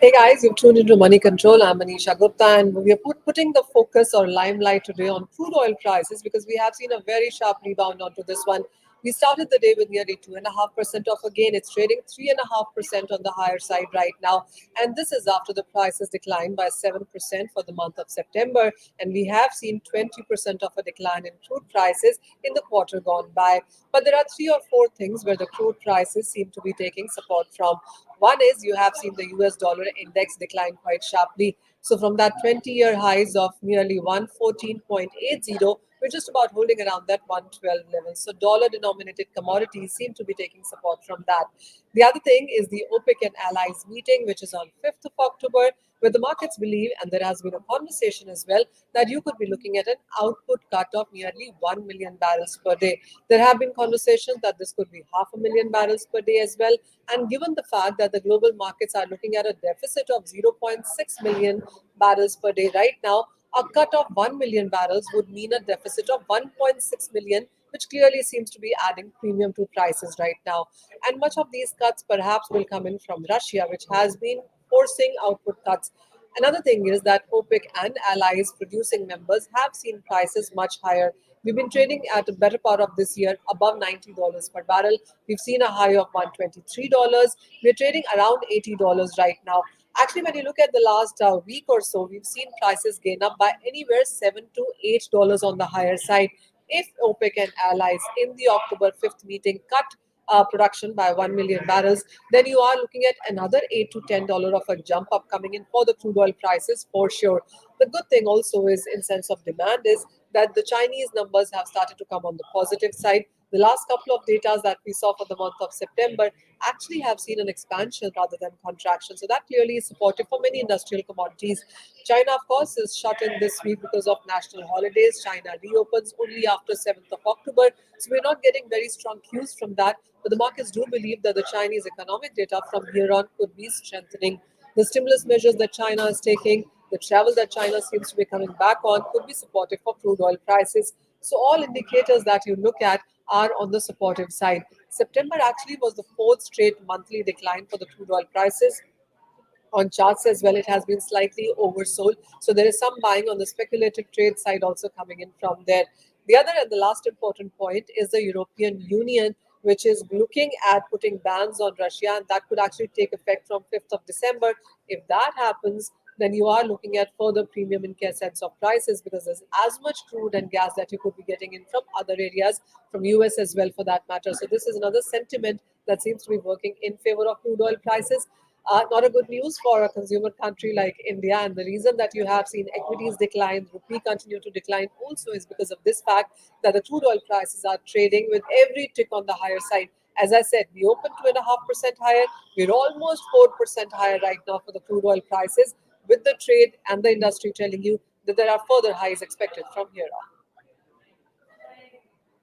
Hey guys, you've tuned into Money Control. I'm Manisha Gupta, and we are putting the focus or limelight today on crude oil prices because we have seen a very sharp rebound onto this one. We started the day with nearly 2.5% off again. It's trading 3.5% on the higher side right now, and this is after the prices declined by 7% for the month of September, and we have seen 20% of a decline in crude prices in the quarter gone by. But there are three or four things where the crude prices seem to be taking support from. One is you have seen the US dollar index decline quite sharply. So from that 20-year highs of nearly 114.80, we're just about holding around that 112 level. So dollar denominated commodities seem to be taking support from that. The other thing is the OPEC and allies meeting, which is on 5th of October, where the markets believe, and there has been a conversation as well, that you could be looking at an output cut of nearly 1 million barrels per day. There have been conversations that this could be 500,000 barrels per day as well. And given the fact that the global markets are looking at a deficit of zero point 0.6 million barrels per day right now, a cut of 1 million barrels would mean a deficit of 1.6 million, which clearly seems to be adding premium to prices right now. And much of these cuts perhaps will come in from Russia, which has been forcing output cuts. Another thing is that OPEC and allies producing members have seen prices much higher. We've been trading at a better part of this year above $90 per barrel. We've seen a high of $123. We're trading around $80 right now. Actually, when you look at the last week or so, we've seen prices gain up by anywhere $7 to $8 on the higher side. If OPEC and allies in the October 5th meeting cut production by 1 million barrels, then you are looking at another $8 to $10 of a jump up coming in for the crude oil prices for sure. The good thing also is, in sense of demand, is that the Chinese numbers have started to come on the positive side. The last couple of data that we saw for the month of September actually have seen an expansion rather than contraction. So that clearly is supportive for many industrial commodities. China, of course, is shut in this week because of national holidays. China reopens only after 7th of October. So we're not getting very strong cues from that. But the markets do believe that the Chinese economic data from here on could be strengthening. The stimulus measures that China is taking, the travel that China seems to be coming back on, could be supportive for crude oil prices. So all indicators that you look at are on the supportive side. September actually was the fourth straight monthly decline for the crude oil prices. On charts as well, it has been slightly oversold. So there is some buying on the speculative trade side also coming in from there. The other and the last important point is the European Union, which is looking at putting bans on Russia, and that could actually take effect from 5th of December. If that happens, then you are looking at further premium in sense of prices because there's as much crude and gas that you could be getting in from other areas, from US as well for that matter. So this is another sentiment that seems to be working in favor of crude oil prices. Not a good news for a consumer country like India. And the reason that you have seen equities decline, rupee continue to decline also is because of this fact that the crude oil prices are trading with every tick on the higher side. As I said, we opened 2.5% higher. We're almost 4% higher right now for the crude oil prices, with the trade and the industry telling you that there are further highs expected from here on.